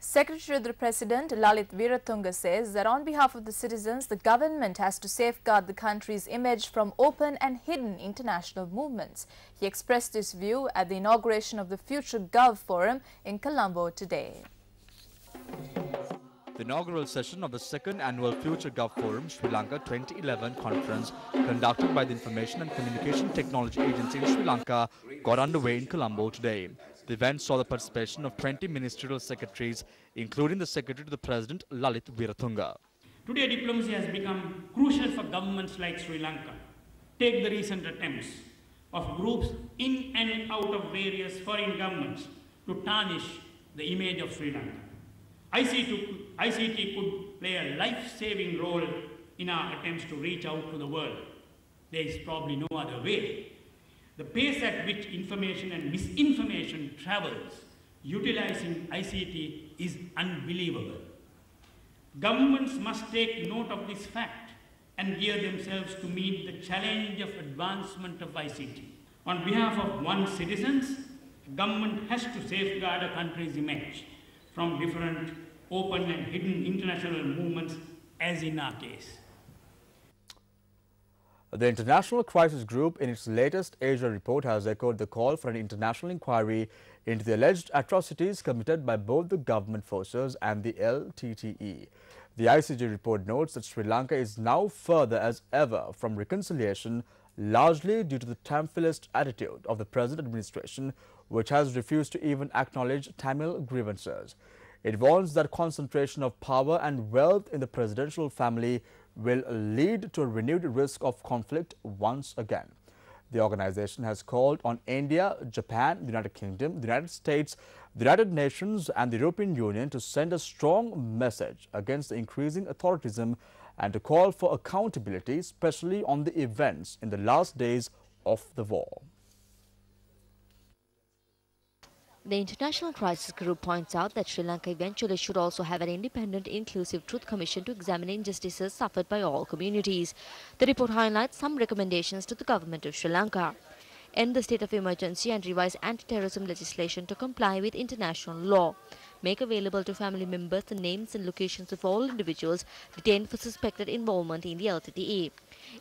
Secretary to the President Lalit Veeratunga says that on behalf of the citizens, the government has to safeguard the country's image from open and hidden international movements. He expressed this view at the inauguration of the Future Gov Forum in Colombo today. The inaugural session of the second annual Future Gov Forum Sri Lanka 2011 conference conducted by the Information and Communication Technology Agency in Sri Lanka got underway in Colombo today. The event saw the participation of 20 ministerial secretaries, including the Secretary to the President Lalit Veeratunga. Today, diplomacy has become crucial for governments like Sri Lanka. Take the recent attempts of groups in and out of various foreign governments to tarnish the image of Sri Lanka. ICT could play a life-saving role in our attempts to reach out to the world. There is probably no other way. The pace at which information and misinformation travels utilizing ICT is unbelievable. Governments must take note of this fact and gear themselves to meet the challenge of advancement of ICT. On behalf of one's citizens, government has to safeguard a country's image from different open and hidden international movements, as in our case. The International Crisis Group, in its latest Asia report, has echoed the call for an international inquiry into the alleged atrocities committed by both the government forces and the LTTE. The ICG report notes that Sri Lanka is now further as ever from reconciliation, largely due to the Tamilist attitude of the present administration, which has refused to even acknowledge Tamil grievances. It warns that concentration of power and wealth in the presidential family will lead to a renewed risk of conflict once again. The organization has called on India, Japan, the United Kingdom, the United States, the United Nations and the European Union to send a strong message against the increasing authoritarianism and to call for accountability, especially on the events in the last days of the war. The International Crisis Group points out that Sri Lanka eventually should also have an independent, inclusive truth commission to examine injustices suffered by all communities. The report highlights some recommendations to the government of Sri Lanka. End the state of emergency and revise anti-terrorism legislation to comply with international law. Make available to family members the names and locations of all individuals detained for suspected involvement in the LTTE.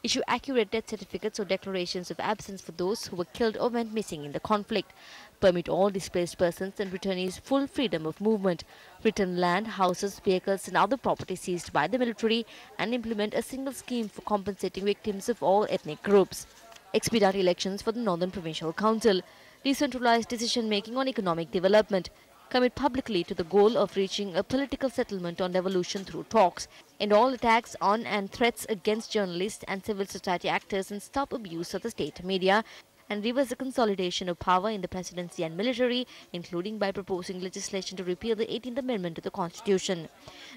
Issue accurate death certificates or declarations of absence for those who were killed or went missing in the conflict. Permit all displaced persons and returnees full freedom of movement. Return land, houses, vehicles and other property seized by the military and implement a single scheme for compensating victims of all ethnic groups. Expedite elections for the Northern Provincial Council. Decentralized decision-making on economic development. Commit publicly to the goal of reaching a political settlement on devolution through talks. End all attacks on and threats against journalists and civil society actors and stop abuse of the state media. And reverse the consolidation of power in the presidency and military, including by proposing legislation to repeal the 18th Amendment to the Constitution.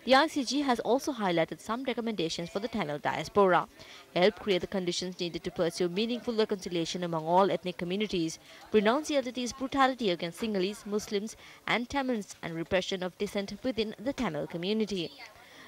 The ICG has also highlighted some recommendations for the Tamil diaspora. Help create the conditions needed to pursue meaningful reconciliation among all ethnic communities. Renounce the LTT's brutality against Sinhalese, Muslims and Tamils and repression of dissent within the Tamil community.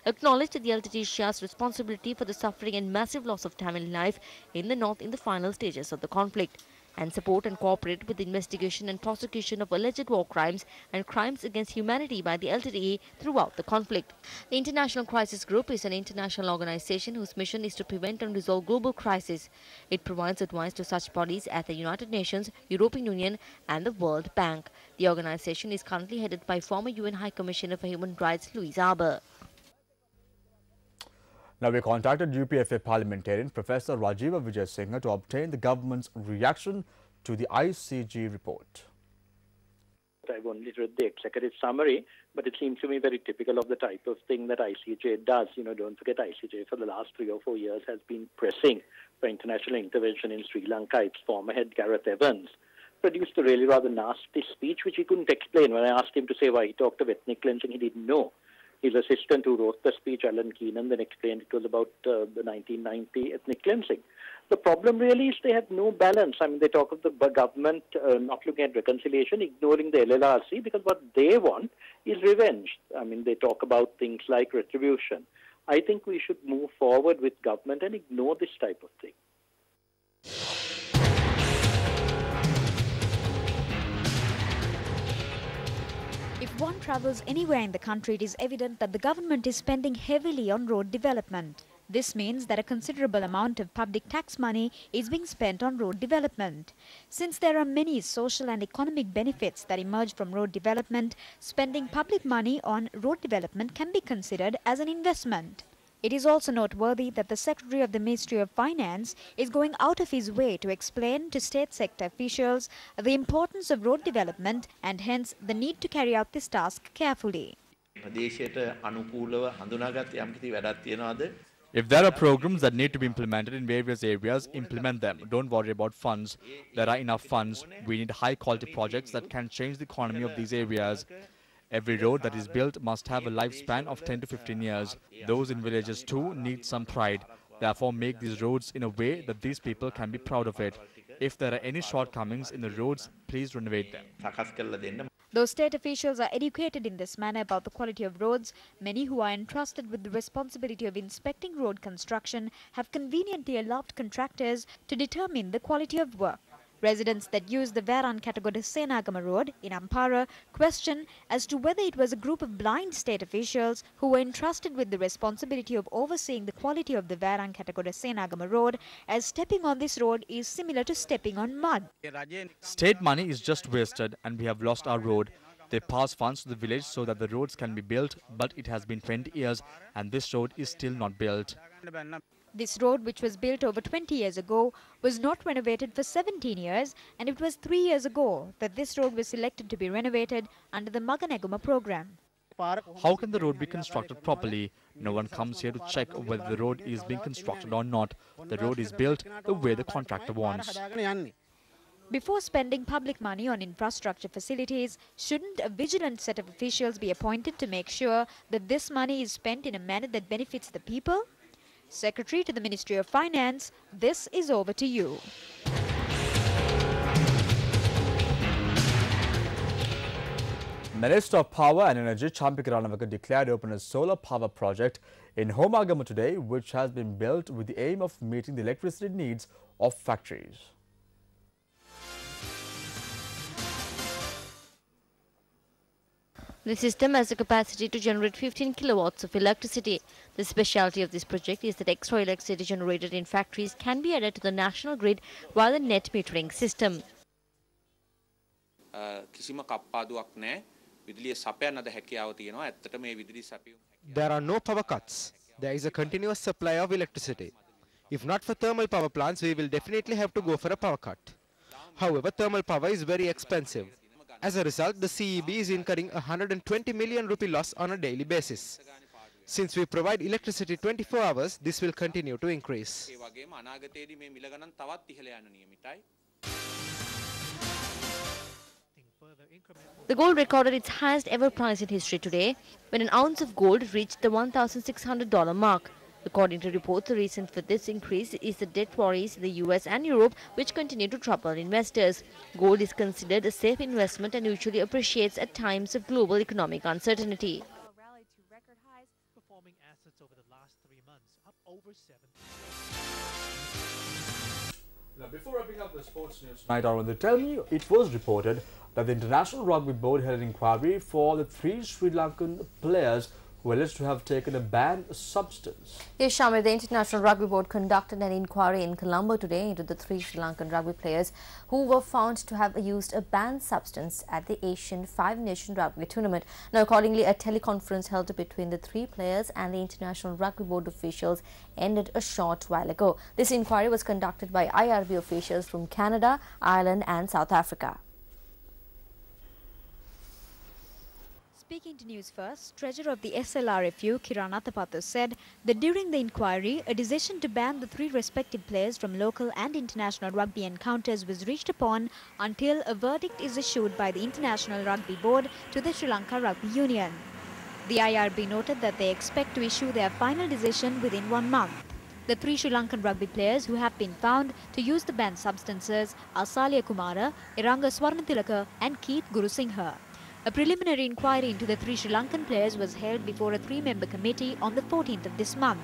Acknowledge that the LTT shares responsibility for the suffering and massive loss of Tamil life in the north in the final stages of the conflict, and support and cooperate with the investigation and prosecution of alleged war crimes and crimes against humanity by the LTTE throughout the conflict. The International Crisis Group is an international organization whose mission is to prevent and resolve global crises. It provides advice to such bodies as the United Nations, European Union and the World Bank. The organization is currently headed by former UN High Commissioner for Human Rights Louise Arbour. Now, we contacted UPFA parliamentarian Professor Rajiva Vijayasinghe to obtain the government's reaction to the ICG report. I've only read the executive summary, but it seems to me very typical of the type of thing that ICJ does. You know, don't forget ICJ for the last 3 or 4 years has been pressing for international intervention in Sri Lanka. Its former head, Gareth Evans, produced a really rather nasty speech, which he couldn't explain. When I asked him to say why he talked of ethnic cleansing, he didn't know. His assistant who wrote the speech, Alan Keenan, then explained it was about the 1990 ethnic cleansing. The problem really is they have no balance. I mean, they talk of the government not looking at reconciliation, ignoring the LLRC, because what they want is revenge. I mean, they talk about things like retribution. I think we should move forward with government and ignore this type of thing. If one travels anywhere in the country, it is evident that the government is spending heavily on road development. This means that a considerable amount of public tax money is being spent on road development. Since there are many social and economic benefits that emerge from road development, spending public money on road development can be considered as an investment. It is also noteworthy that the Secretary of the Ministry of Finance is going out of his way to explain to state sector officials the importance of road development and hence the need to carry out this task carefully. If there are programs that need to be implemented in various areas, implement them. Don't worry about funds. There are enough funds. We need high-quality projects that can change the economy of these areas. Every road that is built must have a lifespan of 10 to 15 years. Those in villages too need some pride. Therefore, make these roads in a way that these people can be proud of it. If there are any shortcomings in the roads, please renovate them. Though state officials are educated in this manner about the quality of roads, many who are entrusted with the responsibility of inspecting road construction have conveniently allowed contractors to determine the quality of work. Residents that use the Varan-Katagota-Senagama road in Ampara question as to whether it was a group of blind state officials who were entrusted with the responsibility of overseeing the quality of the Varan-Katagota-Senagama road, as stepping on this road is similar to stepping on mud. State money is just wasted and we have lost our road. They pass funds to the village so that the roads can be built, but it has been 20 years and this road is still not built. This road, which was built over 20 years ago, was not renovated for 17 years, and it was 3 years ago that this road was selected to be renovated under the Maganeguma program. How can the road be constructed properly? No one comes here to check whether the road is being constructed or not. The road is built the way the contractor wants. Before spending public money on infrastructure facilities, shouldn't a vigilant set of officials be appointed to make sure that this money is spent in a manner that benefits the people? Secretary to the Ministry of Finance, this is over to you. Minister of Power and Energy Champika Ranawaka declared open a solar power project in Homagama today, which has been built with the aim of meeting the electricity needs of factories. The system has the capacity to generate 15 kilowatts of electricity. The specialty of this project is that extra electricity generated in factories can be added to the national grid via the net metering system. There are no power cuts. There is a continuous supply of electricity. If not for thermal power plants, we will definitely have to go for a power cut. However, thermal power is very expensive. As a result, the CEB is incurring a 120 million rupee loss on a daily basis. Since we provide electricity 24 hours, this will continue to increase. The gold recorded its highest ever price in history today, when an ounce of gold reached the $1,600 mark. According to reports, the reason for this increase is the debt worries in the US and Europe, which continue to trouble investors. Gold is considered a safe investment and usually appreciates at times of global economic uncertainty. Rallied to record highs, performing assets over the last 3 months, up over 7%. Now, before wrapping up the sports news tonight, I want to tell you, it was reported that the International Rugby Board held an inquiry for the 3 Sri Lankan players who were alleged to have taken a banned substance. Yes, Shamir, the International Rugby Board conducted an inquiry in Colombo today into the 3 Sri Lankan rugby players who were found to have used a banned substance at the Asian 5-Nation Rugby Tournament. Now, accordingly, a teleconference held between the 3 players and the International Rugby Board officials ended a short while ago. This inquiry was conducted by IRB officials from Canada, Ireland and South Africa. Speaking to News First, Treasurer of the SLRFU, Kiran Athapathu, said that during the inquiry, a decision to ban the 3 respected players from local and international rugby encounters was reached upon until a verdict is issued by the International Rugby Board to the Sri Lanka Rugby Union. The IRB noted that they expect to issue their final decision within 1 month. The 3 Sri Lankan rugby players who have been found to use the banned substances are Salia Kumara, Iranga Swarnathilaka and Keith Gurusingha. A preliminary inquiry into the 3 Sri Lankan players was held before a 3-member committee on the 14th of this month.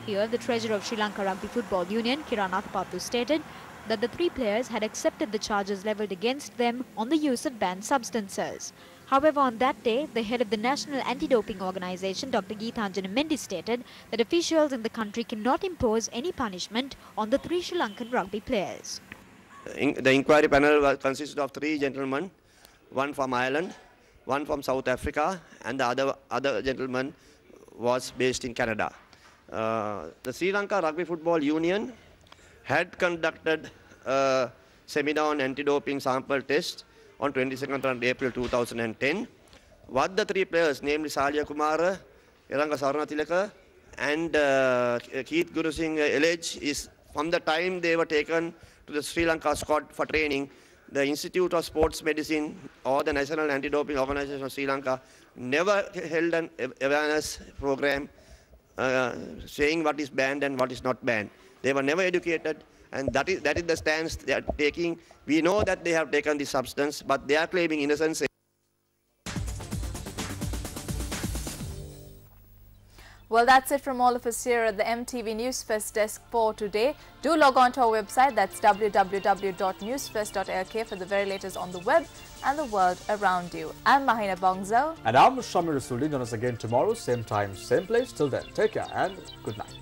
Here, the Treasurer of Sri Lanka Rugby Football Union, Kiran Athapathu, stated that the 3 players had accepted the charges levelled against them on the use of banned substances. However, on that day, the head of the National Anti-Doping Organization, Dr. Geethanjana Mendy, stated that officials in the country cannot impose any punishment on the 3 Sri Lankan rugby players. The inquiry panel consisted of 3 gentlemen, one from Ireland, one from South Africa, and the other gentleman was based in Canada. The Sri Lanka Rugby Football Union had conducted a seminar on anti-doping sample test on 22nd April 2010. What the 3 players, namely Salya Kumara, Iranga Sarnatilaka, and Keith Guru Singh allege is from the time they were taken to the Sri Lanka squad for training, the Institute of Sports Medicine or the National Anti-Doping Organization of Sri Lanka never held an awareness program saying what is banned and what is not banned. They were never educated, and that is the stance they are taking. We know that they have taken this substance, but they are claiming innocence. Well, that's it from all of us here at the MTV Newsfest desk for today. Do log on to our website, that's www.newsfest.lk, for the very latest on the web and the world around you. I'm Mahina Bongzo. And I'm Shamir Rasuli. Join us again tomorrow, same time, same place. Till then, take care and good night.